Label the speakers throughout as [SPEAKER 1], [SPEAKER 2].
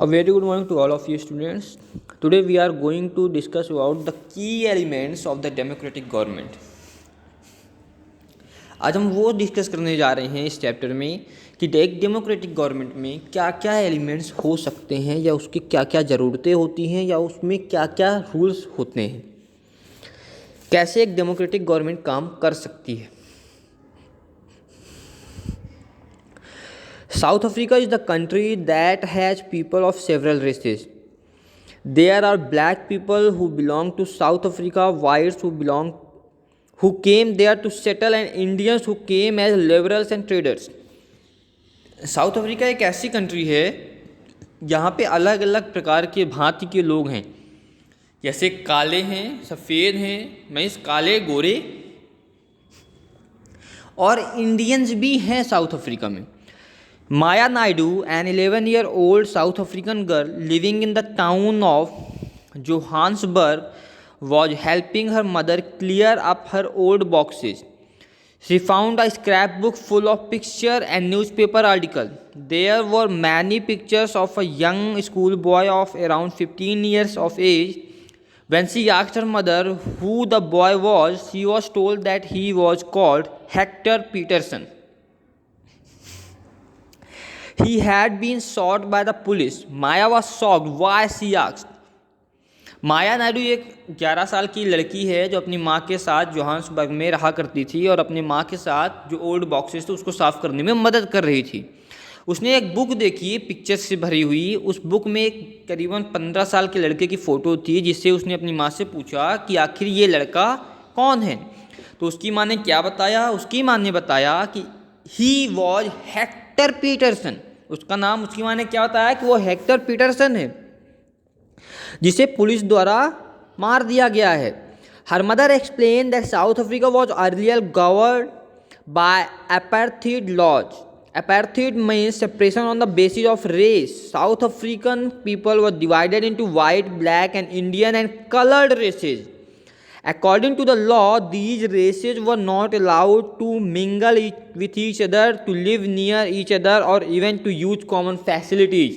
[SPEAKER 1] A very good morning to all of you students. Today we are going to discuss about the key elements of the democratic government. आज हम वो discuss करने जा रहे हैं इस चैप्टर में कि एक डेमोक्रेटिक गवर्नमेंट में क्या क्या एलिमेंट्स हो सकते हैं या उसकी क्या क्या ज़रूरतें होती हैं या उसमें क्या क्या रूल्स होते हैं, कैसे एक डेमोक्रेटिक गवर्नमेंट काम कर सकती है। South Africa is the country that has people of several races. There are black people who belong to South Africa, whites who came there to settle, and Indians who came as laborers and traders. South Africa एक ऐसी country है यहाँ पे अलग अलग प्रकार के भांति के लोग हैं, जैसे काले हैं, सफ़ेद हैं, मीन्स काले गोरे, और इंडियंस भी हैं साउथ अफ्रीका में। Maya Naidu, an 11-year-old South African girl living in the town of Johannesburg, was helping her mother clear up her old boxes. She found a scrapbook full of pictures and newspaper articles. There were many pictures of a young schoolboy of around 15 years of age. When she asked her mother who the boy was, she was told that he was called Hector Peterson. He had been shot by the police. Maya was shocked. Why? She asked. माया नायडू एक 11 साल की लड़की है जो अपनी माँ के साथ जोहान्सबर्ग में रहा करती थी और अपनी माँ के साथ जो ओल्ड बॉक्सेस थे उसको साफ़ करने में मदद कर रही थी। उसने एक बुक देखी पिक्चर्स से भरी हुई। उस बुक में एक करीबन 15 साल के लड़के की फ़ोटो थी, जिससे उसने अपनी माँ से पूछा कि आखिर ये लड़का कौन है। तो उसकी माँ ने क्या बताया? उसकी माँ ने बताया कि ही वॉज हेक्टर पीटरसन। उसका नाम उसकी माँ ने क्या बताया कि वो हेक्टर पीटरसन है, जिसे पुलिस द्वारा मार दिया गया है। Her mother explain that South Africa was earlier governed by apartheid laws. Apartheid means separation on the basis of race. South African people were divided into white, black, and Indian and colored races. According to the law, these races were not allowed to mingle with each other, to live near each other, or even to use common facilities.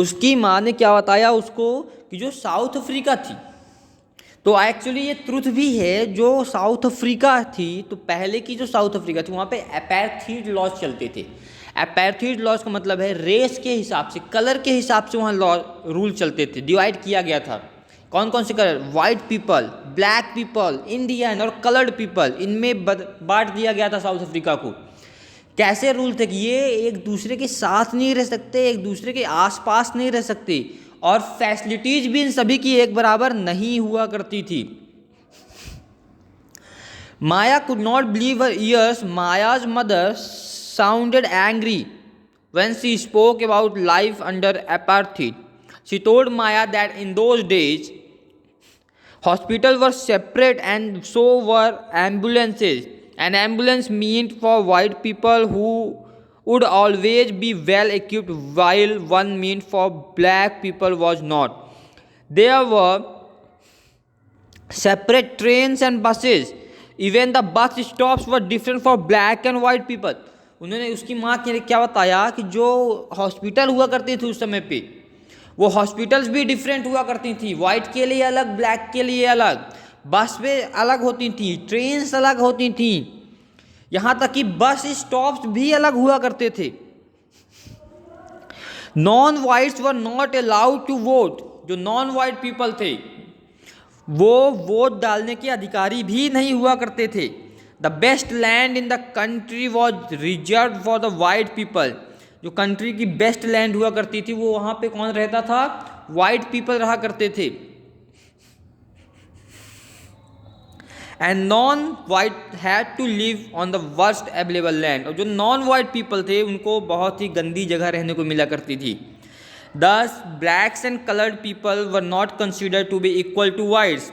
[SPEAKER 1] उसकी माँ ने क्या बताया उसको कि जो south Africa थी, तो एक्चुअली ये ट्रुथ भी है, जो साउथ अफ्रीका थी तो पहले की जो साउथ अफ्रीका थी वहाँ पे अपार्थाइड लॉज चलते थे। अपार्थाइड लॉज का मतलब है रेस के हिसाब से, कलर के हिसाब से वहाँ लॉ रूल चलते थे। डिवाइड किया गया था कौन कौन से colour, white people, black people, Indian और कलर्ड पीपल, इनमें बांट दिया गया था साउथ अफ्रीका को। कैसे रूल थे कि ये एक दूसरे के साथ नहीं रह सकते, एक दूसरे के आसपास नहीं रह सकते, और फैसिलिटीज भी इन सभी की एक बराबर नहीं हुआ करती थी। Maya could not believe her ears. Maya's mother sounded angry when she spoke about life under apartheid. She told Maya that in those days hospitals were separate and so were ambulances. An ambulance meant for white people who would always be well equipped, while one meant for black people was not. There were separate trains and buses. Even the bus stops were different for black and white people. उन्होंने उसकी माँ ने क्या बताया कि जो hospital हुआ करती थी उस समय पे, वो हॉस्पिटल्स भी डिफरेंट हुआ करती थी, वाइट के लिए अलग, ब्लैक के लिए अलग, बस पे अलग होती थी, ट्रेन्स अलग होती थी, यहाँ तक कि बस स्टॉप्स भी अलग हुआ करते थे। Non whites were not allowed to vote. जो नॉन वाइट पीपल थे वो वोट डालने के अधिकारी भी नहीं हुआ करते थे। The best land in the country was reserve for the white people. जो कंट्री की बेस्ट लैंड हुआ करती थी वो वहाँ पे कौन रहता था? वाइट पीपल रहा करते थे। And non white had to live on the worst available land. और जो नॉन वाइट पीपल थे उनको बहुत ही गंदी जगह रहने को मिला करती थी। Thus blacks and coloured people were not considered to be equal to whites.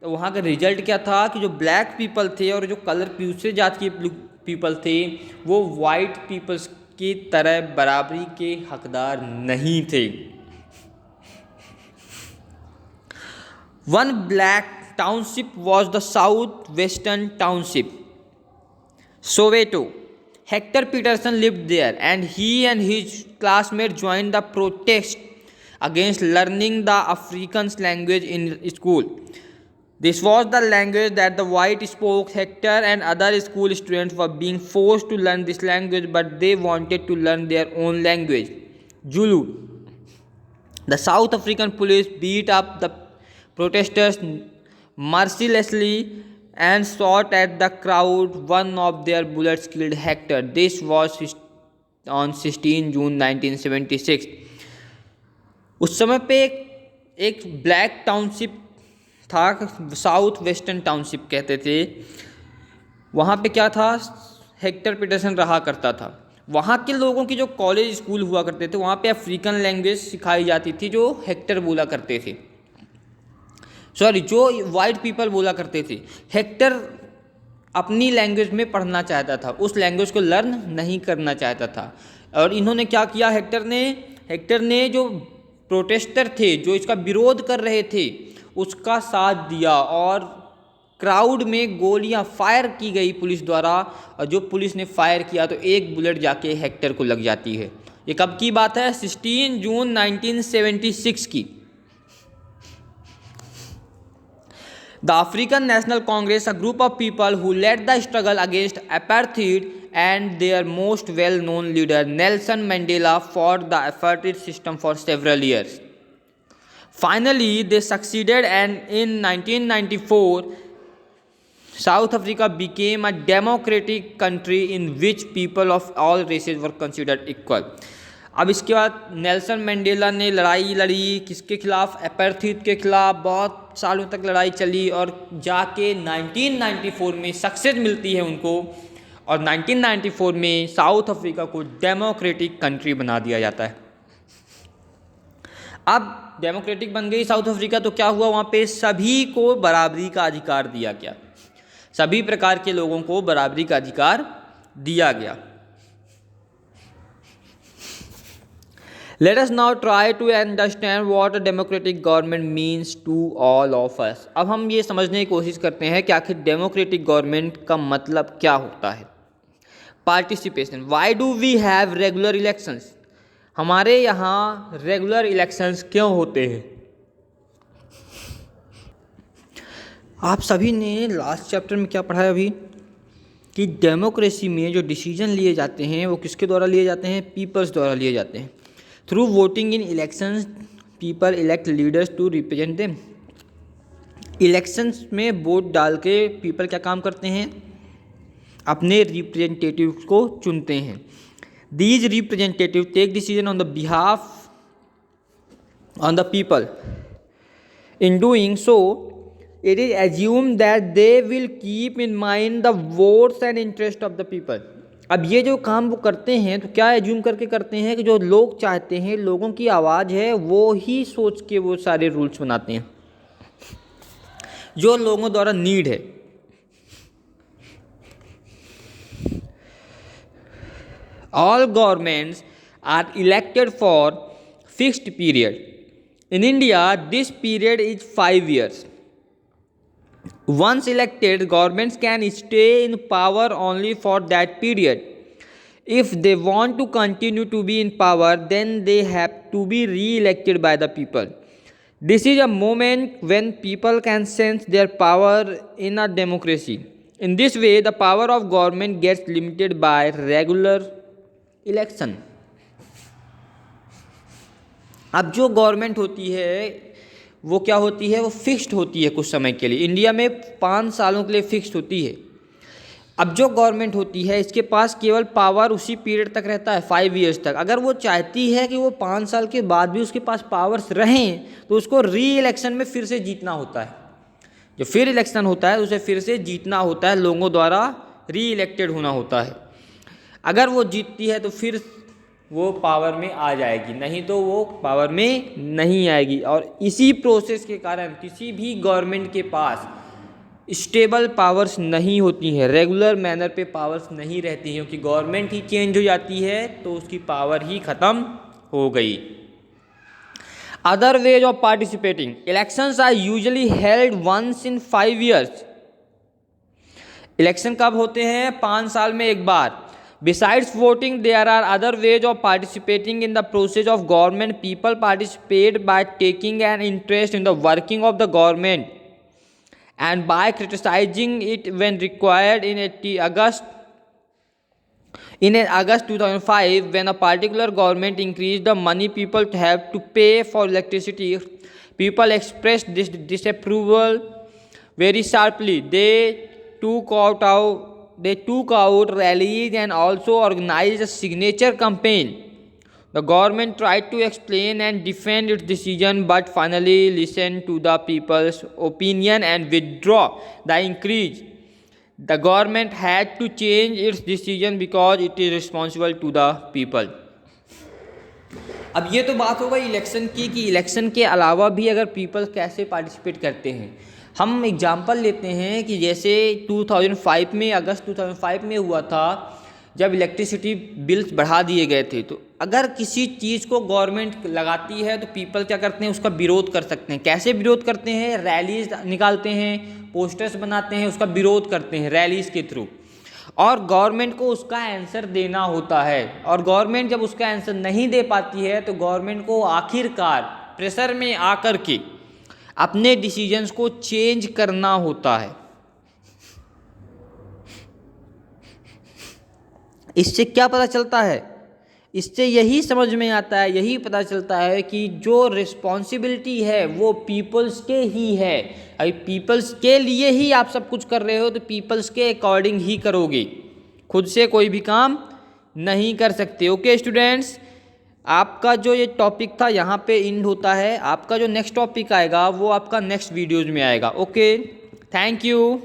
[SPEAKER 1] तो वहाँ का रिजल्ट क्या था कि जो ब्लैक पीपल थे और जो कलर दूसरे जात के पीपल थे वो वाइट पीपल्स की तरह बराबरी के हकदार नहीं थे। One black township was the southwestern township, Soweto. Hector Peterson lived there, and he and his classmates joined the protest against learning the Afrikaans language in school. This was the language that the white spoke. Hector and other school students were being forced to learn this language, but they wanted to learn their own language, Zulu. The South African police beat up the protesters mercilessly and shot at the crowd. One of their bullets killed Hector. This was on 16 June 1976. उस समय पे एक black township था, south western township कहते थे। वहाँ पे क्या था, हेक्टर पीटरसन रहा करता था। वहाँ के लोगों की जो कॉलेज स्कूल हुआ करते थे, वहाँ पे अफ्रीकन लैंग्वेज सिखाई जाती थी, जो हेक्टर बोला करते थे, जो वाइट पीपल बोला करते थे। हेक्टर अपनी लैंग्वेज में पढ़ना चाहता था, उस लैंग्वेज को लर्न नहीं करना चाहता था। और इन्होंने क्या किया, हेक्टर ने जो प्रोटेस्टर थे, जो इसका विरोध कर रहे थे, उसका साथ दिया और क्राउड में गोलियां फायर की गई पुलिस द्वारा। और जो पुलिस ने फायर किया तो एक बुलेट जाके हेक्टर को लग जाती है। ये कब की बात है, 16 जून 1976 की। The African National Congress, a group of people who led the struggle against apartheid, and their most well-known leader, Nelson Mandela, fought the apartheid system for several years. Finally, they succeeded, and in 1994, South Africa became a democratic country in which people of all races were considered equal. अब इसके बाद Nelson Mandela ने लड़ाई लड़ी, किसके खिलाफ, apartheid के खिलाफ। बहुत सालों तक लड़ाई चली और जाके 1994 में सक्सेस मिलती है उनको, और 1994 में साउथ अफ्रीका को डेमोक्रेटिक कंट्री बना दिया जाता है। अब डेमोक्रेटिक बन गई साउथ अफ्रीका, तो क्या हुआ, वहाँ पे सभी को बराबरी का अधिकार दिया गया, सभी प्रकार के लोगों को बराबरी का अधिकार दिया गया। Let us now try to understand what a democratic government means to all of us. अब हम ये समझने की कोशिश करते हैं कि आखिर डेमोक्रेटिक गवर्नमेंट का मतलब क्या होता है। Participation, why do we have regular elections, हमारे यहाँ रेगुलर इलेक्शंस क्यों होते हैं। आप सभी ने लास्ट चैप्टर में क्या पढ़ा है अभी, कि डेमोक्रेसी में जो डिसीजन लिए जाते हैं वो किसके द्वारा लिए जाते हैं, पीपल्स द्वारा लिए जाते हैं। Through voting in elections people elect leaders to represent them. Elections में वोट डाल के पीपल क्या काम करते हैं, अपने रिप्रेजेंटेटिव को चुनते हैं। These representative take decision on the behalf on the people. In doing so it is assumed that they will keep in mind the votes and interest of the people. अब ये जो काम वो करते हैं तो क्या एज्यूम करके करते हैं कि जो लोग चाहते हैं, लोगों की आवाज़ है, वो ही सोच के वो सारे रूल्स बनाते हैं जो लोगों द्वारा नीड है। All governments are elected for fixed period. In India, this period is 5 years. Once elected, governments can stay in power only for that period. If they want to continue to be in power, then they have to be re-elected by the people. This is a moment when people can sense their power in a democracy. In this way, the power of government gets limited by regular election. अब जो government होती है वो क्या होती है, वो fixed होती है कुछ समय के लिए। इंडिया में 5 सालों के लिए फिक्स्ड होती है। अब जो गवर्नमेंट होती है इसके पास केवल पावर उसी पीरियड तक रहता है, 5 ईयर्स तक। अगर वो चाहती है कि वो 5 साल के बाद भी उसके पास पावर्स रहें तो उसको री इलेक्शन में फिर से जीतना होता है। जो फिर इलेक्शन होता है उसे फिर से जीतना होता है, लोगों द्वारा री इलेक्टेड होना होता है। अगर वो जीतती है तो फिर वो पावर में आ जाएगी, नहीं तो वो पावर में नहीं आएगी। और इसी प्रोसेस के कारण किसी भी गवर्नमेंट के पास स्टेबल पावर्स नहीं होती हैं, रेगुलर मैनर पे पावर्स नहीं रहती हैं, क्योंकि गवर्नमेंट ही चेंज हो जाती है तो उसकी पावर ही ख़त्म हो गई। Other ways of participating, elections are usually held once in 5 years. Election कब होते हैं, 5 साल में एक बार। Besides voting, there are other ways of participating in the process of government. People participate by taking an interest in the working of the government and by criticizing it when required. In August 2005, when a particular government increased the money people have to pay for electricity, people expressed this disapproval very sharply. They took out rallies and also organized a signature campaign. The government tried to explain and defend its decision, but finally listened to the people's opinion and withdraw the increase. The government had to change its decision because it is responsible to the people. अब ये तो बात हो गई election की कि election के अलावा भी अगर पीपल कैसे पार्टिसिपेट करते हैं। हम एग्जांपल लेते हैं कि जैसे 2005 में अगस्त 2005 में हुआ था जब इलेक्ट्रिसिटी बिल्स बढ़ा दिए गए थे। तो अगर किसी चीज़ को गवर्नमेंट लगाती है तो पीपल क्या करते हैं, उसका विरोध कर सकते हैं। कैसे विरोध करते हैं? रैलीज निकालते हैं, पोस्टर्स बनाते हैं, उसका विरोध करते हैं रैलीज के थ्रू, और गवर्नमेंट को उसका आंसर देना होता है। और गवर्नमेंट जब उसका आंसर नहीं दे पाती है तो गवर्नमेंट को आखिरकार प्रेशर में आकर के अपने डिसीजंस को चेंज करना होता है। इससे क्या पता चलता है? इससे यही समझ में आता है, यही पता चलता है कि जो रिस्पॉन्सिबिलिटी है वो पीपल्स के ही है। अभी पीपल्स के लिए ही आप सब कुछ कर रहे हो तो पीपल्स के अकॉर्डिंग ही करोगे, खुद से कोई भी काम नहीं कर सकते। ओके स्टूडेंट्स, आपका जो ये टॉपिक था यहाँ पे एंड होता है। आपका जो नेक्स्ट टॉपिक आएगा वो आपका नेक्स्ट वीडियोज़ में आएगा। Okay, thank you.